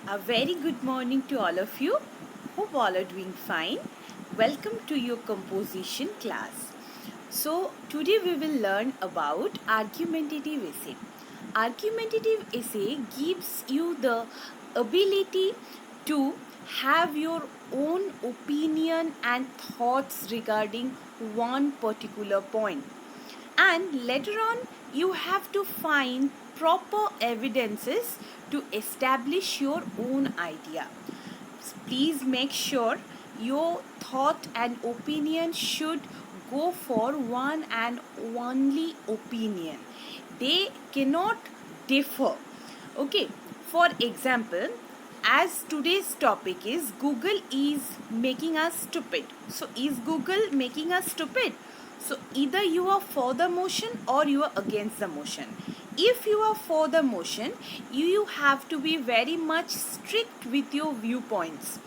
A very good morning to all of you. Hope all are doing fine. Welcome to your composition class. So, today we will learn about argumentative essay. Argumentative essay gives you the ability to have your own opinion and thoughts regarding one particular point, and later on you have to find proper evidences to establish your own idea. Please make sure your thought and opinion should go for one and only opinion. They cannot differ. Okay, for example, as today's topic is Google is making us stupid. So is Google making us stupid? So either you are for the motion or you are against the motion. If you are for the motion, you have to be very much strict with your viewpoints.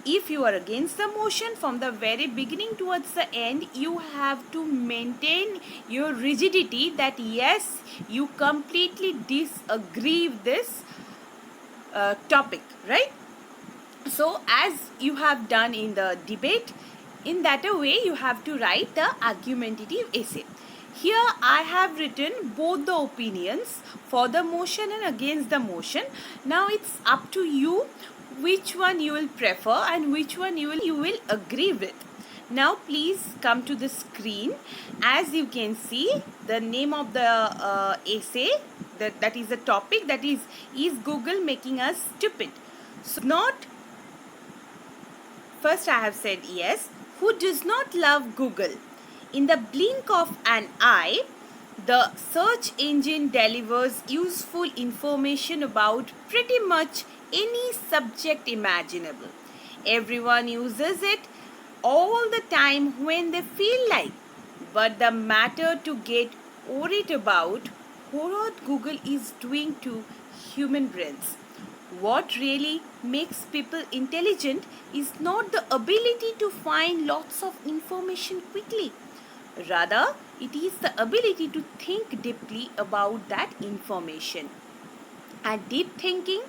If you are against the motion, from the very beginning towards the end, you have to maintain your rigidity that yes, you completely disagree with this topic, right? So as you have done in the debate, in that a way you have to write the argumentative essay. Here I have written both the opinions, for the motion and against the motion. Now it's up to you which one you will prefer and which one you will agree with. Now please come to the screen. As you can see, the name of the essay, that is the topic, that is Google making us stupid? So not, first I have said yes. Who does not love Google? In the blink of an eye, the search engine delivers useful information about pretty much any subject imaginable. Everyone uses it all the time when they feel like. But the matter to get worried about what Google is doing to human brains. What really makes people intelligent is not the ability to find lots of information quickly. Rather, it is the ability to think deeply about that information. And deep thinking,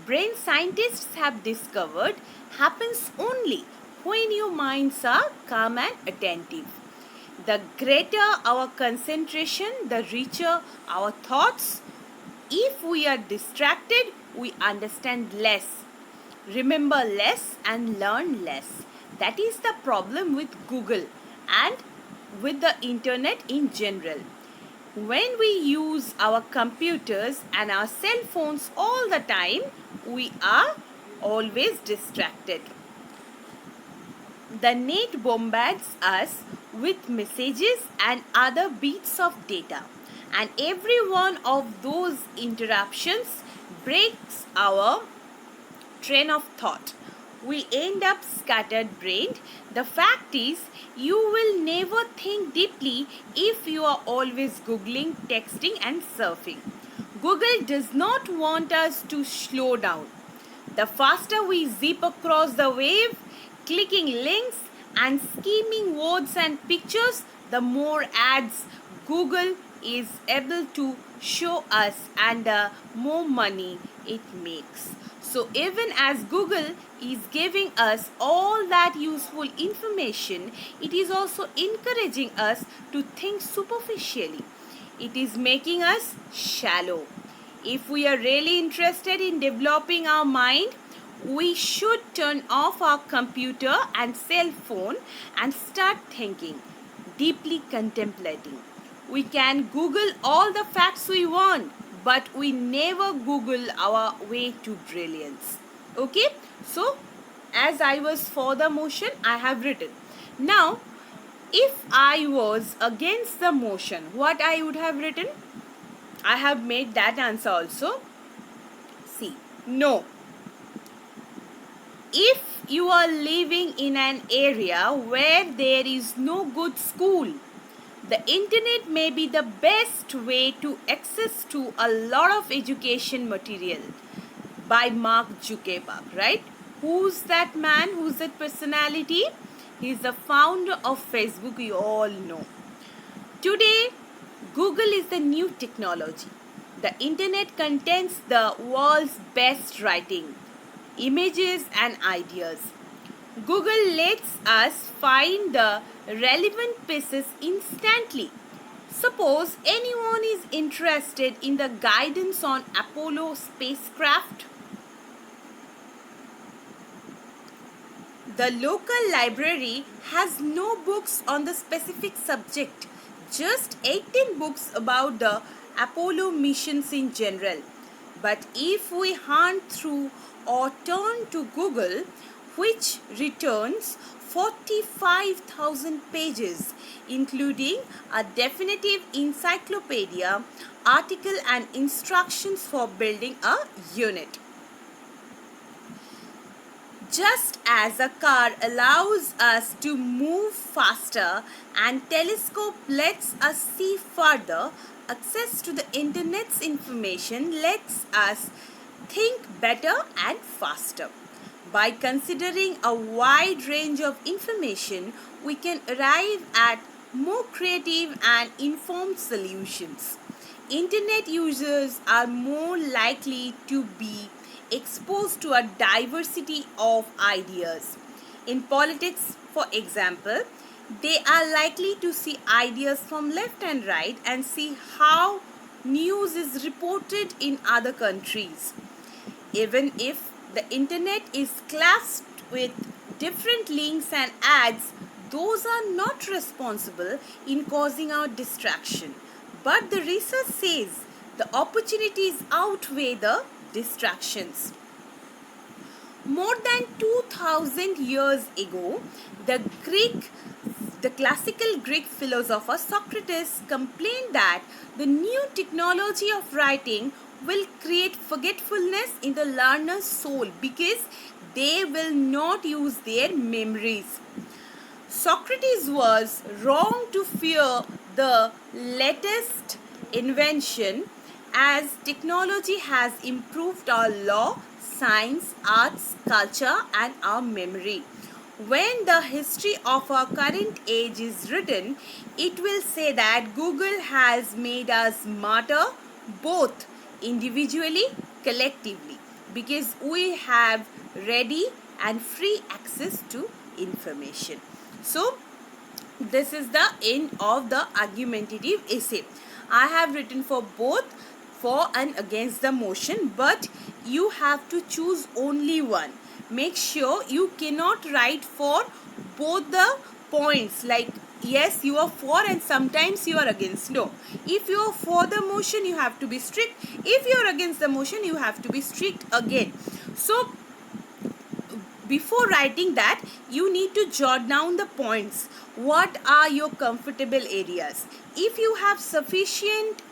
brain scientists have discovered, happens only when your minds are calm and attentive. The greater our concentration, the richer our thoughts. If we are distracted, we understand less, remember less, and learn less. That is the problem with Google and with the internet in general. When we use our computers and our cell phones all the time, we are always distracted. The net bombards us with messages and other bits of data, and every one of those interruptions breaks our train of thought. We end up scattered brained. The fact is, you will never think deeply if you are always Googling, texting, and surfing. Google does not want us to slow down. The faster we zip across the wave, clicking links and skimming words and pictures, the more ads Google is able to show us and the more money it makes. So even as Google is giving us all that useful information, it is also encouraging us to think superficially. It is making us shallow. If we are really interested in developing our mind, we should turn off our computer and cell phone and start thinking, deeply contemplating. We can Google all the facts we want, but we never Google our way to brilliance. Okay? So, as I was for the motion, I have written. Now, if I was against the motion, what I would have written? I have made that answer also. See, no. If you are living in an area where there is no good school, the internet may be the best way to access to a lot of education material. By Mark Zuckerberg, right? Who's that man? Who's that personality? He's the founder of Facebook, you all know. Today, Google is the new technology. The internet contains the world's best writing, images and ideas. Google lets us find the relevant pieces instantly. Suppose anyone is interested in the guidance on Apollo spacecraft. The local library has no books on the specific subject, just 18 books about the Apollo missions in general. But if we hunt through or turn to Google, which returns 45,000 pages, including a definitive encyclopedia, article, and instructions for building a unit. Just as a car allows us to move faster and telescope lets us see further, access to the internet's information lets us think better and faster. By considering a wide range of information, we can arrive at more creative and informed solutions. Internet users are more likely to be exposed to a diversity of ideas. In politics, for example, they are likely to see ideas from left and right and see how news is reported in other countries. Even if the internet is clasped with different links and ads, those are not responsible in causing our distraction. But the research says the opportunities outweigh the distractions. More than 2000 years ago, the classical Greek philosopher Socrates complained that the new technology of writing will create forgetfulness in the learner's soul because they will not use their memories. Socrates was wrong to fear the latest invention as technology has improved our law, science, arts, culture, and our memory. When the history of our current age is written, it will say that Google has made us smarter both individually, collectively, because we have ready and free access to information. So, this is the end of the argumentative essay. I have written for both, for and against the motion, but you have to choose only one. Make sure you cannot write for both the points, like yes you are for and sometimes you are against. No, if you are for the motion you have to be strict, if you are against the motion you have to be strict again. So before writing that, you need to jot down the points. What are your comfortable areas? If you have sufficient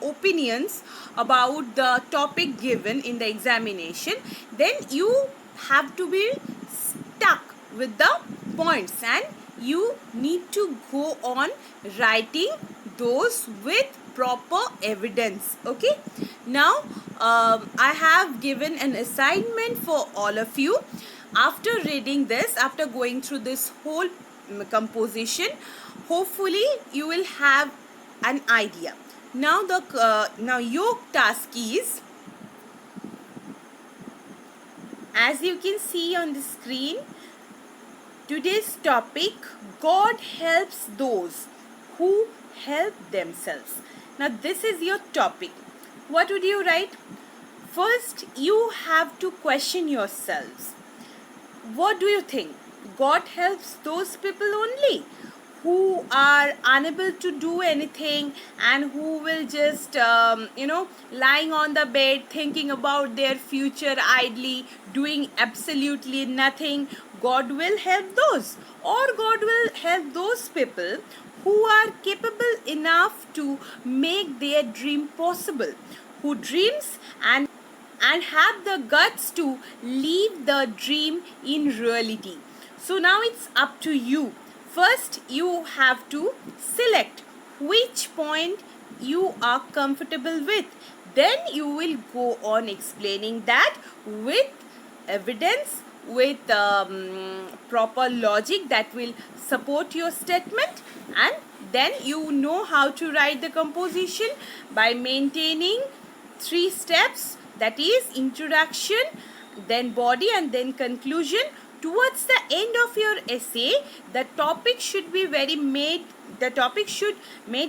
opinions about the topic given in the examination, then you have to be stuck with the points and you need to go on writing those with proper evidence. Okay, now I have given an assignment for all of you. After reading this, after going through this whole composition, hopefully you will have an idea. Now now your task is, as you can see on the screen, today's topic: God helps those who help themselves. Now this is your topic. What would you write? First, you have to question yourselves. What do you think? God helps those people only who are unable to do anything and who will just lying on the bed thinking about their future idly, doing absolutely nothing. God will help those, or God will help those people who are capable enough to make their dream possible, who dreams and have the guts to leave the dream in reality. So now it's up to you. First, you have to select which point you are comfortable with. Then you will go on explaining that with evidence, with proper logic that will support your statement, and then you know how to write the composition by maintaining 3 steps, that is introduction, then body, and then conclusion. Towards the end of your essay, the topic should be made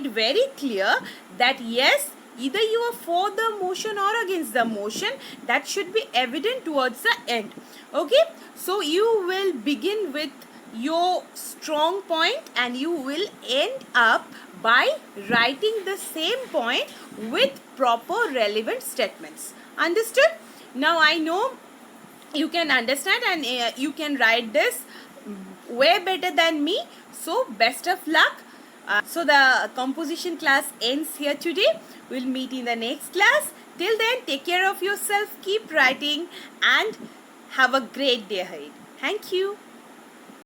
very clear that yes, either you are for the motion or against the motion. That should be evident towards the end. Okay, so you will begin with your strong point and you will end up by writing the same point with proper relevant statements. Understood? Now I know you can understand and you can write this way better than me. So best of luck. So the composition class ends here today. We'll meet in the next class. Till then, take care of yourself, keep writing, and have a great day ahead. Thank you.